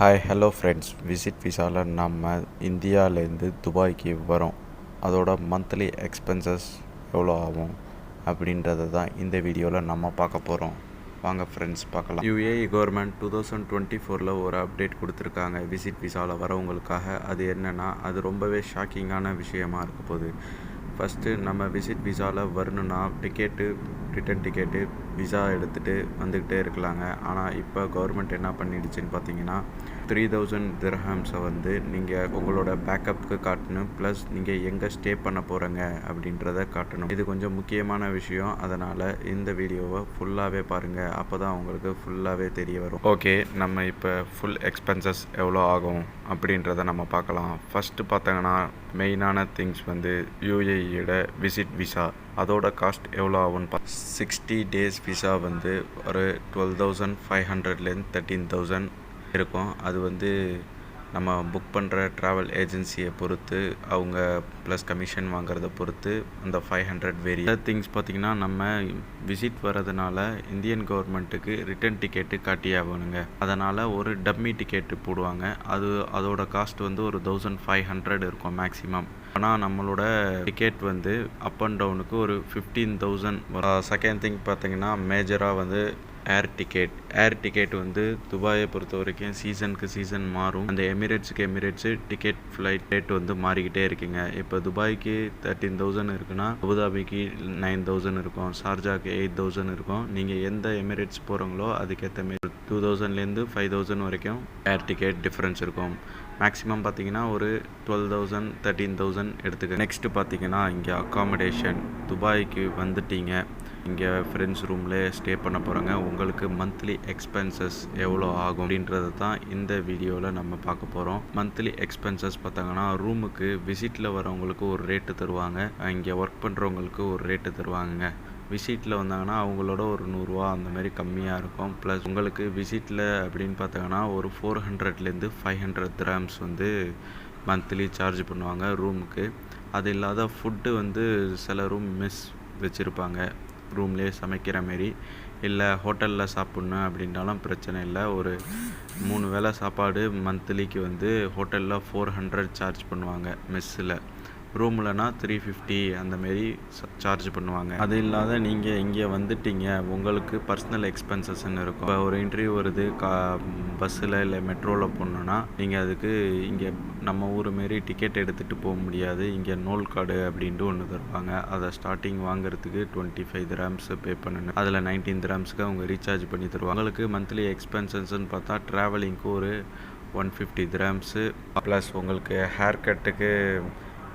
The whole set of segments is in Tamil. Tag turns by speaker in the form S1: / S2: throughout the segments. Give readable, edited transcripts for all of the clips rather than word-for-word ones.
S1: Hello friends. விசிட் விசாவில் நம்ம இந்தியாவிலேருந்து துபாய்க்கு வரோம். அதோட மந்த்லி எக்ஸ்பென்சஸ் எவ்வளோ ஆகும் அப்படின்றத தான் இந்த வீடியோவில் நம்ம பார்க்க போகிறோம். வாங்க ஃப்ரெண்ட்ஸ் பார்க்கலாம். யுஏஇ கவர்மெண்ட் 2024 ஒரு அப்டேட் கொடுத்துருக்காங்க விசிட் விசாவில் வரவங்களுக்காக. அது என்னென்னா, அது ரொம்பவே ஷாக்கிங்கான விஷயமா இருக்க போகுது. ஃபஸ்ட்டு நம்ம விசிட் விசாவில் வரணுன்னா ரிட்டன் டிக்கெட்டு விசா எடுத்துகிட்டு வந்துக்கிட்டே இருக்கலாங்க. ஆனால் இப்போ கவர்மெண்ட் என்ன பண்ணிடுச்சுன்னு பார்த்தீங்கன்னா, 3000 திர்ஹம்ஸை நீங்கள் உங்களோட பேக்கப்புக்கு காட்டணும். ப்ளஸ் நீங்கள் எங்கே ஸ்டே பண்ண போகிறீங்க அப்படின்றத காட்டணும். இது கொஞ்சம் முக்கியமான விஷயம். அதனால் இந்த வீடியோவை ஃபுல்லாகவே பாருங்கள். அப்போ தான் உங்களுக்கு ஃபுல்லாகவே தெரிய வரும். ஓகே, நம்ம இப்போ ஃபுல் எக்ஸ்பென்சஸ் எவ்வளோ ஆகும் அப்படின்றத நம்ம பார்க்கலாம். ஃபஸ்ட்டு பார்த்தீங்கன்னா, மெயினான திங்ஸ் யூஏஇயோட விசிட் விசா. அதோட காஸ்ட் எவ்வளோ ஆகும்னு 60 டேஸ் விசா ஒரு 12,500லேருந்து 13,000 இருக்கும். அது நம்ம புக் பண்ணுற ட்ராவல் ஏஜென்சியை பொறுத்து, அவங்க ப்ளஸ் கமிஷன் வாங்குறத பொறுத்து அந்த 500 வேரி. திங்ஸ் பார்த்திங்கன்னா, நம்ம விசிட் வர்றதுனால இந்தியன் கவர்மெண்ட்டுக்கு ரிட்டன் டிக்கெட்டு காட்டியாகணுங்க. அதனால் ஒரு டம்மி டிக்கெட்டு போடுவாங்க. அதோட காஸ்ட் ஒரு 1500 இருக்கும் மேக்ஸிமம். ஆனால் நம்மளோட டிக்கெட் அப் அண்ட் டவுனுக்கு ஒரு 15,000. செகண்ட் திங் பார்த்திங்கன்னா, மேஜராக ஏர் டிக்கெட் துபாயை பொறுத்த வரைக்கும் சீசனுக்கு சீசன் மாறும். அந்த எமிரேட்ஸு டிக்கெட் ஃப்ளைட் ரேட் மாறிக்கிட்டே இருக்குங்க. இப்போ துபாய்க்கு 13,000 இருக்குன்னா, அபுதாபிக்கு 9,000 இருக்கும், ஷார்ஜாக்கு 8,000 இருக்கும். நீங்கள் எந்த எமிரேட்ஸ் போகிறீங்களோ அதுக்கேற்ற மாரி 2,000லேருந்து 5,000 வரைக்கும் ஏர் டிக்கெட் டிஃப்ரென்ஸ் இருக்கும். மேக்ஸிமம் பார்த்தீங்கன்னா ஒரு 12,000 13,000 எடுத்துக்க. நெக்ஸ்ட்டு பார்த்தீங்கன்னா, இங்கே அக்காமடேஷன். துபாய்க்கு வந்துட்டீங்க, இங்கே ஃப்ரெண்ட்ஸ் ரூம்லேயே ஸ்டே பண்ண போகிறாங்க. உங்களுக்கு மந்த்லி எக்ஸ்பென்சஸ் எவ்வளோ ஆகும் அப்படின்றது தான் இந்த வீடியோவில் நம்ம பார்க்க போகிறோம். மந்த்லி எக்ஸ்பென்சஸ் பார்த்தாங்கன்னா, ரூமுக்கு விசிட்டில் வரவங்களுக்கு ஒரு ரேட்டு தருவாங்க, இங்கே ஒர்க் பண்ணுறவங்களுக்கு ஒரு ரேட்டு தருவாங்க. விசிட்டில் வந்தாங்கன்னா அவங்களோட ஒரு 100 ரூபா அந்த மாதிரி கம்மியாக இருக்கும். ப்ளஸ் உங்களுக்கு விசிட்டில் அப்படின்னு பார்த்தாங்கன்னா ஒரு 400லேருந்து 500 திர்ஹம்ஸ் மந்த்லி சார்ஜ் பண்ணுவாங்க ரூமுக்கு. அது இல்லாத ஃபுட்டு சில ரூம் மெஸ் வச்சுருப்பாங்க, ரூம்லேயே சமைக்கிற மாரி. இல்லை ஹோட்டலில் சாப்பிட்ணும் அப்படின்றாலும் பிரச்சனை இல்லை. ஒரு 3 வேளை சாப்பாடு மந்த்லிக்கு ஹோட்டலில் 400 சார்ஜ் பண்ணுவாங்க மெஸ்ஸில். ரூம்லனா 350 அந்தமாரி சார்ஜ் பண்ணுவாங்க. அது இல்லாத நீங்கள் இங்கே வந்துட்டீங்க, உங்களுக்கு பர்சனல் எக்ஸ்பென்சஸ்ன்னு இருக்கும். இப்போ ஒரு இன்டர்வியூ வருது, பஸ்ஸில் இல்லை மெட்ரோவில் போகணுன்னா, நீங்கள் அதுக்கு இங்கே நம்ம ஊர் மாரி டிக்கெட் எடுத்துகிட்டு போக முடியாது. இங்கே நோல் கார்டு அப்படின்ட்டு ஒன்று தருவாங்க. அதை ஸ்டார்டிங் வாங்குறதுக்கு 25 திர்ஹம்ஸ் பே பண்ணணும். அதில் 19 திர்ஹம்ஸ்க்கு அவங்க ரீசார்ஜ் பண்ணி தருவாங்க. உங்களுக்கு மந்த்லி எக்ஸ்பென்சஸ்ன்னு பார்த்தா ட்ராவலிங்க்கு ஒரு 150 திர்ஹம்ஸு. ப்ளஸ் உங்களுக்கு ஹேர் கட்டுக்கு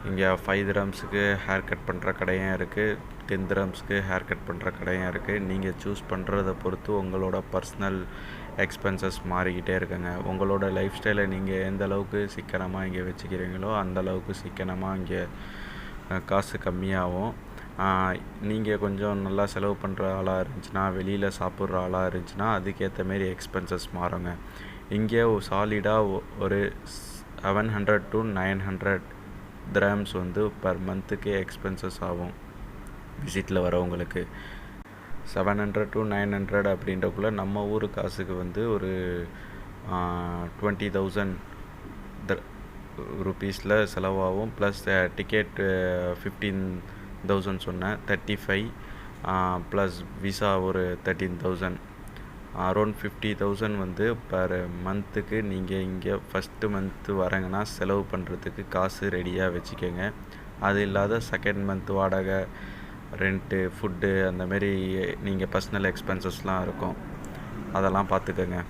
S1: இங்கே 5 திர்ஹம்ஸுக்கு ஹேர் கட் பண்ணுற கடையும் இருக்குது, 10 திர்ஹம்ஸுக்கு ஹேர் கட் பண்ணுற கடையும் இருக்குது. நீங்கள் சூஸ் பண்ணுறதை பொறுத்து உங்களோட பர்சனல் எக்ஸ்பென்சஸ் மாறிக்கிட்டே இருக்குங்க. உங்களோட லைஃப் ஸ்டைலை நீங்கள் எந்த அளவுக்கு சிக்கனமாக இங்கே வச்சுக்கிறீங்களோ அந்தளவுக்கு சிக்கனமாக இங்கே காசு கம்மியாகும். நீங்கள் கொஞ்சம் நல்லா செலவு பண்ணுற ஆளாக இருந்துச்சுன்னா, வெளியில் சாப்பிட்ற ஆளாக இருந்துச்சுன்னா அதுக்கேற்ற மாரி எக்ஸ்பென்சஸ் மாறுங்க. இங்கே சாலிடாக ஒரு 700 to 900 திர்ஹம்ஸ் பர் மந்த்துக்கு எக்ஸ்பென்சஸ் ஆகும் விசிட்டில் வரவங்களுக்கு. 700 to 900 அப்படின்றக்குள்ளே நம்ம ஊர் காசுக்கு ஒரு 20,000 ருபீஸில் செலவாகும். ப்ளஸ் டிக்கெட் 15,000 சொன்னேன், 35 ப்ளஸ் விசா ஒரு 13,000, அரௌண்ட் 50,000 பர் மந்த்துக்கு நீங்கள் இங்கே ஃபஸ்ட்டு மந்த்து வரங்கன்னா செலவு பண்ணுறதுக்கு காசு ரெடியாக வச்சுக்கோங்க. அது இல்லாத செகண்ட் மந்த் வாடகை, ரெண்ட்டு, ஃபுட்டு அந்தமாரி நீங்கள் பர்சனல் எக்ஸ்பென்சஸ்லாம் இருக்கும், அதெல்லாம் பார்த்துக்கோங்க.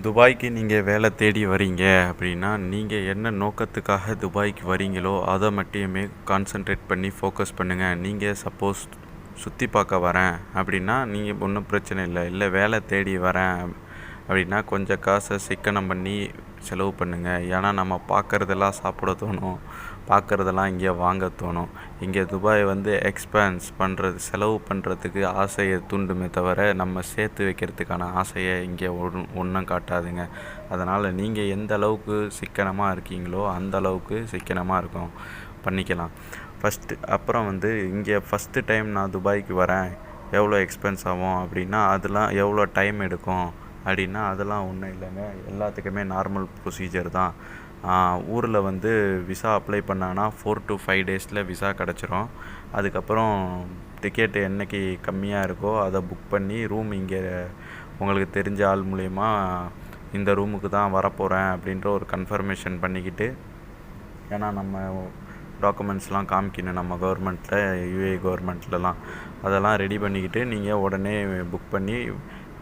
S1: துபாய்க்கு நீங்கள் வேலை தேடி வரீங்க அப்படின்னா, நீங்கள் என்ன நோக்கத்துக்காக துபாய்க்கு வரீங்களோ அதை மட்டுமே கான்சன்ட்ரேட் பண்ணி ஃபோக்கஸ் பண்ணுங்கள். நீங்கள் சப்போஸ் சுற்றி பார்க்க வரேன் அப்படின்னா நீங்கள் ஒன்றும் பிரச்சனை இல்லை வேலை தேடி வரேன் அப்படின்னா கொஞ்சம் காசை சிக்கனம் பண்ணி செலவு பண்ணுங்கள். ஏன்னா நம்ம பார்க்குறதெல்லாம் சாப்பிட தோணும், பார்க்குறதெல்லாம் இங்கே வாங்க தோணும். இங்கே துபாய் எக்ஸ்பென்ஸ் பண்ணுறது, செலவு பண்ணுறதுக்கு ஆசையை தூண்டுமே தவிர நம்ம சேர்த்து வைக்கிறதுக்கான ஆசையை இங்கே ஒன்றும் காட்டாதுங்க. அதனால் நீங்கள் எந்த அளவுக்கு சிக்கனமாக இருக்கீங்களோ அந்த அளவுக்கு சிக்கனமாக பண்ணிக்கலாம் ஃபஸ்ட்டு. அப்புறம் இங்கே ஃபஸ்ட்டு டைம் நான் துபாய்க்கு வரேன், எவ்வளோ எக்ஸ்பென்ஸ் ஆகும் அப்படின்னா, அதெல்லாம் எவ்வளோ டைம் எடுக்கும் அப்படின்னா அதெல்லாம் ஒன்றும் இல்லைங்க. எல்லாத்துக்குமே நார்மல் ப்ரொசீஜர் தான். ஊரில் வந்து விசா அப்ளை பண்ணாங்கன்னா 4 to 5 டேஸில் விசா கிடச்சிரும். அதுக்கப்புறம் டிக்கெட்டு என்றைக்கு கம்மியாக இருக்கோ அதை புக் பண்ணி ரூம் இங்கே உங்களுக்கு தெரிஞ்ச ஆள் மூலயமா இந்த ரூமுக்கு தான் வரப்போகிறேன் அப்படின்ற ஒரு கன்ஃபர்மேஷன் பண்ணிக்கிட்டு, ஏன்னா நம்ம டாக்குமெண்ட்ஸ்லாம் காமிக்கணும் நம்ம கவர்மெண்ட்டில், யூஏ கவர்மெண்ட்லலாம் அதெல்லாம் ரெடி பண்ணிக்கிட்டு நீங்கள் உடனே புக் பண்ணி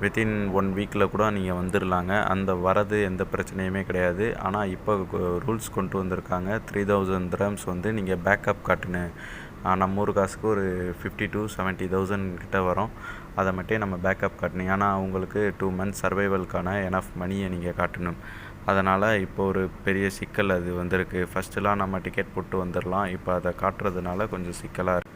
S1: வித்தின் 1 வீக்கில் கூட நீங்கள் வந்துடலாங்க. அந்த வரது எந்த பிரச்சனையுமே கிடையாது. ஆனால் இப்போ ரூல்ஸ் கொண்டு வந்திருக்காங்க. 3000 dirhams வந்து நீங்கள் பேக்கப் காட்டணும். நம்ம ஊர் காசுக்கு ஒரு 50 to 70,000 கிட்ட வரும். அதை மட்டும் நம்ம பேக்கப் காட்டணும். ஏன்னா அவங்களுக்கு 2 months சர்வைவலுக்கான எனஃப் மணியை நீங்கள் காட்டணும். அதனால் இப்போ ஒரு பெரிய சிக்கல் அது வந்திருக்கு. ஃபஸ்ட்டுலாம் நம்ம டிக்கெட் போட்டு வந்துடலாம். இப்போ அதை காட்டுறதுனால கொஞ்சம் சிக்கலாக இருக்குது.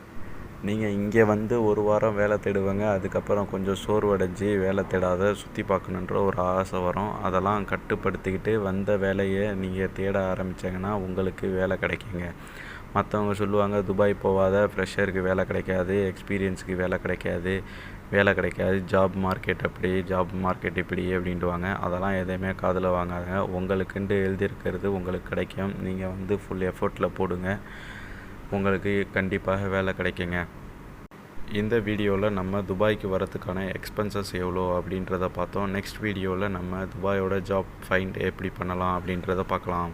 S1: நீங்கள் இங்கே வந்து ஒரு வாரம் வேலை தேடுவாங்க. அதுக்கப்புறம் கொஞ்சம் சோர்வடைஞ்சு வேலை தேடாத சுற்றி பார்க்கணுன்ற ஒரு ஆசை வரும். அதெல்லாம் கட்டுப்படுத்திக்கிட்டு வந்த வேலையை நீங்கள் தேட ஆரம்பித்தீங்கன்னா உங்களுக்கு வேலை கிடைக்குங்க. மற்றவங்க சொல்லுவாங்க, துபாய் போகாத, ஃப்ரெஷருக்கு வேலை கிடைக்காது, எக்ஸ்பீரியன்ஸுக்கு வேலை கிடைக்காது, ஜாப் மார்க்கெட் அப்படி, ஜாப் மார்க்கெட் இப்படி அப்படின்ட்டுவாங்க. அதெல்லாம் எதையுமே காதில் வாங்காதுங்க. உங்களுக்குன்ட்டு எழுதியிருக்கிறது உங்களுக்கு கிடைக்கும். நீங்கள் வந்து ஃபுல் எஃபோர்ட்டில் போடுங்க, உங்களுக்கு கண்டிப்பாக வேலை கிடைக்குங்க. இந்த வீடியோவில் நம்ம துபாய்க்கு வரதுக்கான எக்ஸ்பென்சஸ் எவ்வளோ அப்படின்றத பார்த்தோம். நெக்ஸ்ட் வீடியோவில் நம்ம துபாயோட ஜாப் ஃபைண்ட் எப்படி பண்ணலாம் அப்படின்றத பார்க்கலாம்.